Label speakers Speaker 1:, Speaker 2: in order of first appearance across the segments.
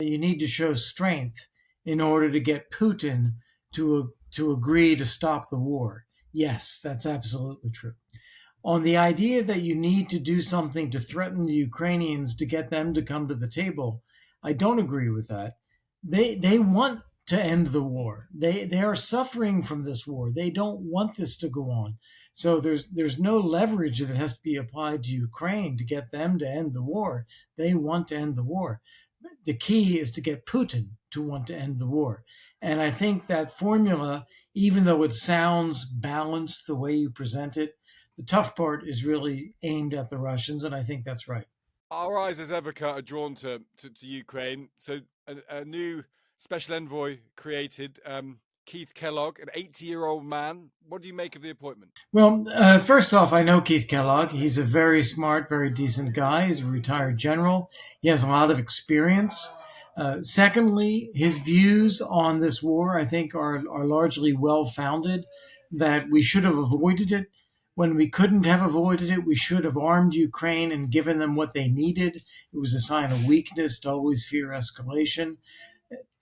Speaker 1: you need to show strength in order to get Putin to agree to stop the war. Yes, that's absolutely true. On the idea that you need to do something to threaten the Ukrainians to get them to come to the table, I don't agree with that. They want to end the war. They are suffering from this war. They don't want this to go on. So there's no leverage that has to be applied to Ukraine to get them to end the war. They want to end the war. The key is to get Putin to want to end the war. And I think that formula, even though it sounds balanced the way you present it, the tough part is really aimed at the Russians, and I think that's right.
Speaker 2: Our eyes as ever, Kurt, are drawn to Ukraine. So a new special envoy created, Keith Kellogg, an 80-year-old man. What do you make of the appointment?
Speaker 1: Well, first off, I know Keith Kellogg. He's a very smart, very decent guy. He's a retired general. He has a lot of experience. Secondly, his views on this war, I think, are largely well-founded, that we should have avoided it. When we couldn't have avoided it, we should have armed Ukraine and given them what they needed. It was a sign of weakness to always fear escalation.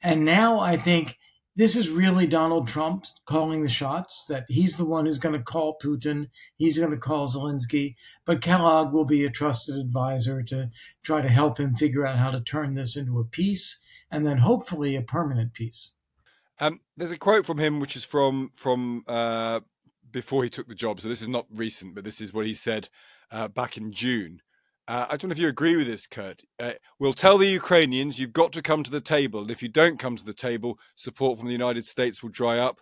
Speaker 1: And now I think this is really Donald Trump calling the shots, that he's the one who's going to call Putin, he's going to call Zelensky, but Kellogg will be a trusted advisor to try to help him figure out how to turn this into a peace, and then hopefully a permanent peace.
Speaker 2: There's a quote from him, which is from before he took the job. So this is not recent, but this is what he said back in June. I don't know if you agree with this, Kurt. We'll tell the Ukrainians, you've got to come to the table. And if you don't come to the table, support from the United States will dry up.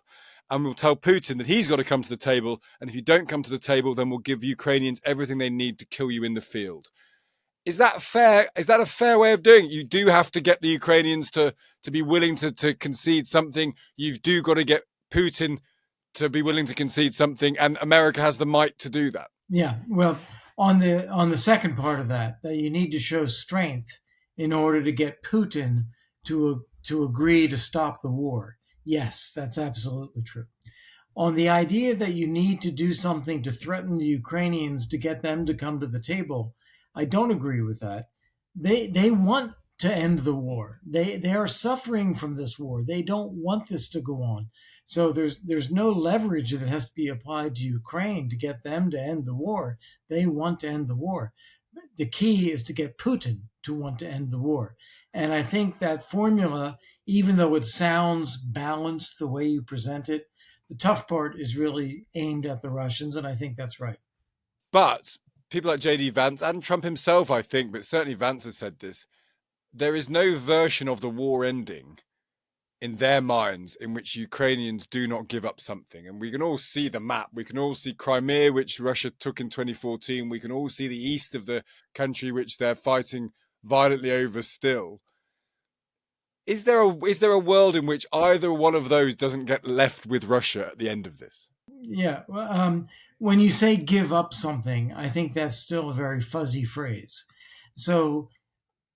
Speaker 2: And we'll tell Putin that he's got to come to the table. And if you don't come to the table, then we'll give Ukrainians everything they need to kill you in the field. Is that fair? Is that a fair way of doing it? You do have to get the Ukrainians to be willing to concede something. You do got to get Putin to be willing to concede something. And America has the might to do that.
Speaker 1: Yeah, well, on the second part of that you need to show strength in order to get Putin to agree to stop the war. Yes, that's absolutely true. On the idea that you need to do something to threaten the Ukrainians to get them to come to the table, I don't agree with that. They want to end the war. They are suffering from this war. They don't want this to go on. So there's no leverage that has to be applied to Ukraine to get them to end the war. They want to end the war. The key is to get Putin to want to end the war. And I think that formula, even though it sounds balanced the way you present it, the tough part is really aimed at the Russians, and I think that's right.
Speaker 2: But people like J.D. Vance and Trump himself, I think, but certainly Vance has said this, there is no version of the war ending in their minds in which Ukrainians do not give up something. And we can all see the map. We can all see Crimea, which Russia took in 2014. We can all see the east of the country, which they're fighting violently over still. Is there a world in which either one of those doesn't get left with Russia at the end of this?
Speaker 1: Yeah. When you say give up something, I think that's still a very fuzzy phrase. So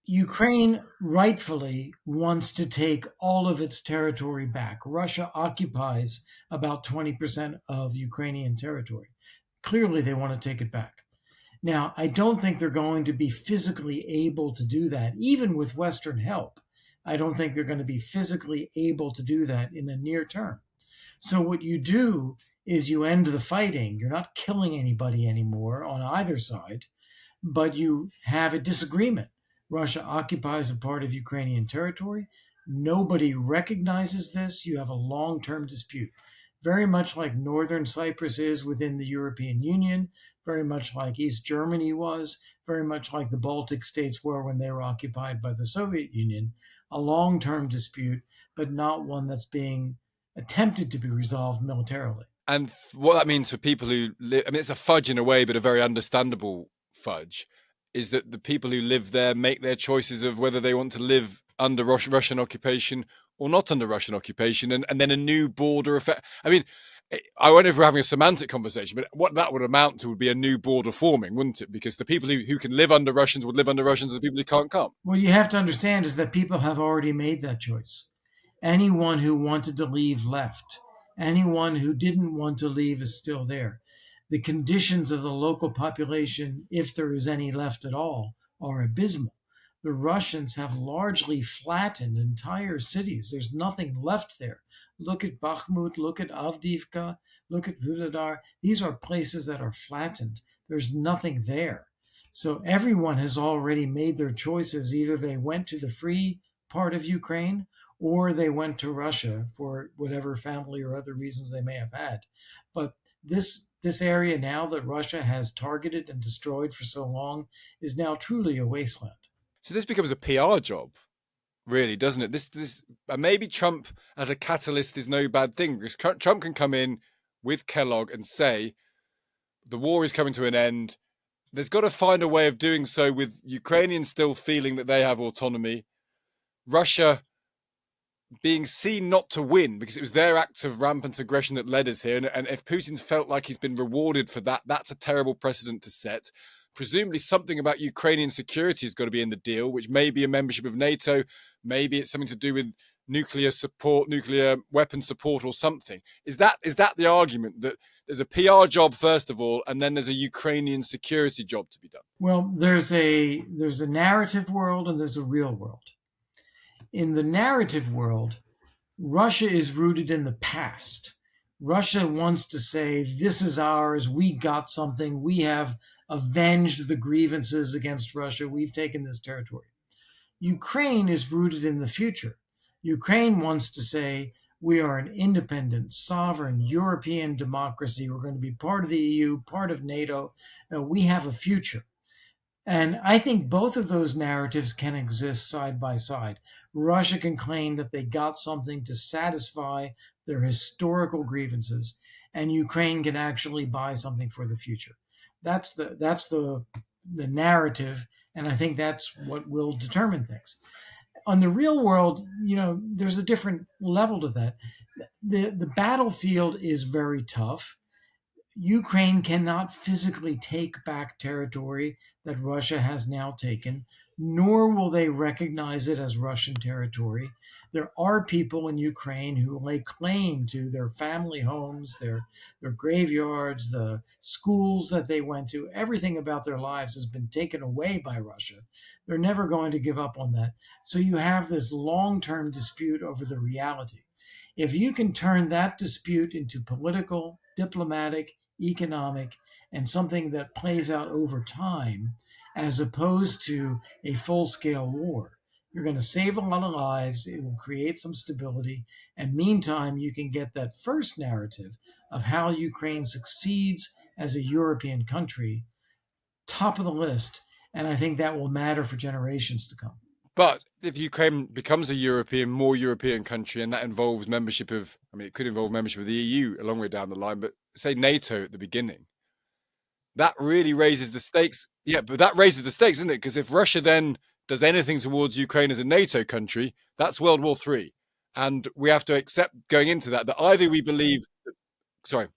Speaker 1: Ukraine rightfully wants to take all of its territory back. Russia occupies about 20% of Ukrainian territory. Clearly, they want to take it back. Now, I don't think they're going to be physically able to do that, even with Western help. I don't think they're going to be physically able to do that in the near term. So what you do is you end the fighting. You're not killing anybody anymore on either side, but you have a disagreement. Russia occupies a part of Ukrainian territory. Nobody recognizes this. You have a long-term dispute, very much like Northern Cyprus is within the European Union, very much like East Germany was, very much like the Baltic states were when they were occupied by the Soviet Union. A long-term dispute, but not one that's being attempted to be resolved militarily.
Speaker 2: And what that means for people who live, I mean, it's a fudge in a way, but a very understandable fudge, is that the people who live there make their choices of whether they want to live under Russian occupation or not under Russian occupation, and then a new border effect. I mean, I wonder if we're having a semantic conversation, but what that would amount to would be a new border forming, wouldn't it? Because the people who can live under Russians would live under Russians, and the people who can't.
Speaker 1: What you have to understand is that people have already made that choice. Anyone who wanted to leave left. Anyone who didn't want to leave is still there. The conditions of the local population, if there is any left at all, are abysmal. the Russians have largely flattened entire cities. There's nothing left there. Look at Bakhmut, look at Avdiivka, look at Vuhledar. These are places that are flattened. There's nothing there. So everyone has already made their choices. Either they went to the free part of Ukraine or they went to Russia for whatever family or other reasons they may have had. But this area now that Russia has targeted and destroyed for so long is now truly a wasteland.
Speaker 2: So this becomes a PR job, really, doesn't it? This maybe Trump as a catalyst is no bad thing, because Trump can come in with Kellogg and say the war is coming to an end. There's got to find a way of doing so with Ukrainians still feeling that they have autonomy, Russia being seen not to win because it was their acts of rampant aggression that led us here. And if Putin's felt like he's been rewarded for that, that's a terrible precedent to set. Presumably something about Ukrainian security has got to be in the deal, which may be a membership of NATO. Maybe it's something to do with nuclear support, nuclear weapon support or something. Is that the argument, that there's a PR job first of all, and then there's a Ukrainian security job to be done?
Speaker 1: Well, there's a narrative world and there's a real world. In the narrative world, Russia is rooted in the past. Russia wants to say, this is ours, we got something, we have avenged the grievances against Russia, we've taken this territory. Ukraine is rooted in the future. Ukraine wants to say, we are an independent, sovereign, European democracy, we're going to be part of the EU, part of NATO, we have a future. And I think both of those narratives can exist side by side. Russia can claim that they got something to satisfy their historical grievances, and Ukraine can actually buy something for the future. That's the narrative, and I think that's what will determine things. On the real world, there's a different level to that. The battlefield is very tough. Ukraine cannot physically take back territory that Russia has now taken, nor will they recognize it as Russian territory. There are people in Ukraine who lay claim to their family homes, their graveyards, the schools that they went to. Everything about their lives has been taken away by Russia. They're never going to give up on that. So you have this long-term dispute over the reality. If you can turn that dispute into political, diplomatic, economic, and something that plays out over time, as opposed to a full-scale war, you're going to save a lot of lives, it will create some stability, and meantime, you can get that first narrative of how Ukraine succeeds as a European country, top of the list, and I think that will matter for generations to come.
Speaker 2: But if Ukraine becomes a more European country, and that involves membership of, it could involve membership of the EU a long way down the line, but say NATO at the beginning, that really raises the stakes. Yeah, but that raises the stakes, doesn't it? Because if Russia then does anything towards Ukraine as a NATO country, that's World War III. And we have to accept going into that either we believe... Sorry.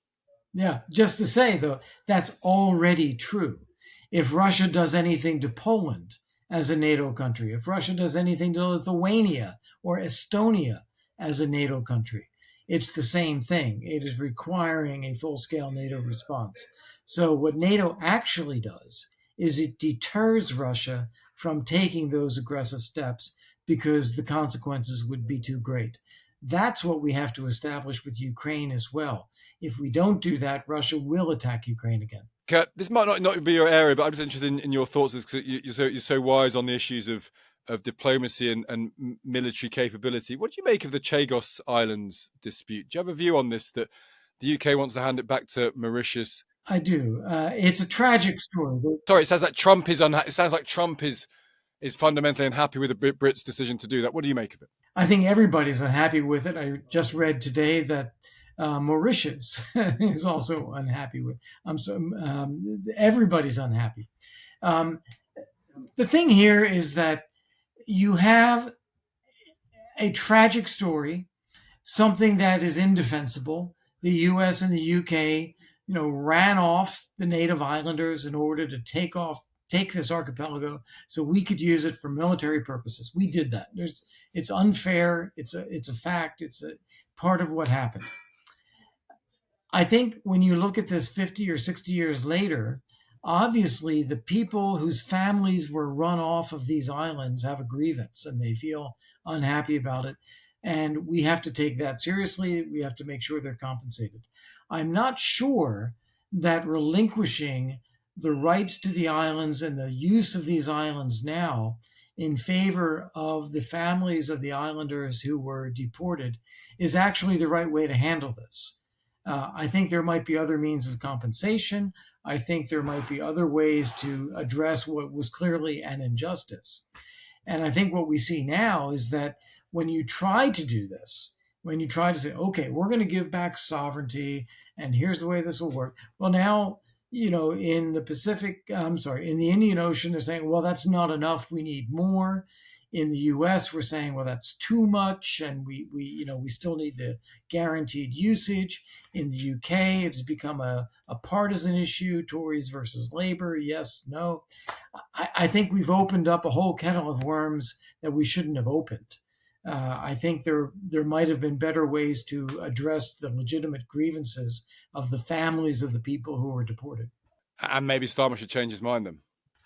Speaker 1: Yeah, just to say, though, that's already true. If Russia does anything to Poland as a NATO country, if Russia does anything to Lithuania or Estonia as a NATO country, it's the same thing. It is requiring a full-scale NATO response. So what NATO actually does is it deters Russia from taking those aggressive steps because the consequences would be too great. That's what we have to establish with Ukraine as well. If we don't do that, Russia will attack Ukraine again.
Speaker 2: Kurt, this might not be your area, but I'm just interested in your thoughts, because you're so wise on the issues of diplomacy and military capability. What do you make of the Chagos Islands dispute? Do you have a view on this, that the UK wants to hand it back to Mauritius?
Speaker 1: I do. It's a tragic story.
Speaker 2: Sorry, it sounds like Trump is fundamentally unhappy with the Brits' decision to do that. What do you make of it?
Speaker 1: I think everybody's unhappy with it. I just read today that Mauritius is also unhappy with. Everybody's unhappy. The thing here is that you have a tragic story, something that is indefensible. The U.S. and the U.K., ran off the native islanders in order to take this archipelago so we could use it for military purposes. We did that. It's unfair. It's a fact. It's a part of what happened. I think when you look at this 50 or 60 years later, obviously the people whose families were run off of these islands have a grievance and they feel unhappy about it. And we have to take that seriously. We have to make sure they're compensated. I'm not sure that relinquishing the rights to the islands and the use of these islands now in favor of the families of the islanders who were deported is actually the right way to handle this. I think there might be other means of compensation. I think there might be other ways to address what was clearly an injustice. And I think what we see now is that when you try to do this, when you try to say, okay, we're going to give back sovereignty and here's the way this will work. Well, now, in the in the Indian Ocean, they're saying, well, that's not enough. We need more. In the U.S., we're saying, well, that's too much, and we still need the guaranteed usage. In the U.K., it's become a partisan issue: Tories versus Labour. Yes, no. I think we've opened up a whole kettle of worms that we shouldn't have opened. I think there might have been better ways to address the legitimate grievances of the families of the people who were deported.
Speaker 2: And maybe Starmer should change his mind then.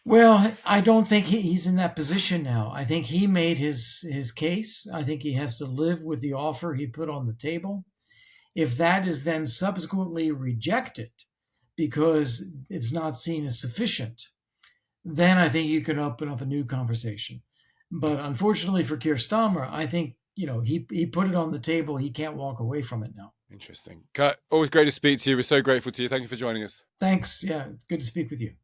Speaker 1: Well, I don't think he's in that position now. I think he made his case. I think he has to live with the offer he put on the table. If that is then subsequently rejected because it's not seen as sufficient, then I think you can open up a new conversation. But unfortunately for Keir Starmer, I think he put it on the table. He can't walk away from it now.
Speaker 2: Interesting. Kurt, always great to speak to you. We're so grateful to you. Thank you for joining us.
Speaker 1: Thanks. Yeah, good to speak with you.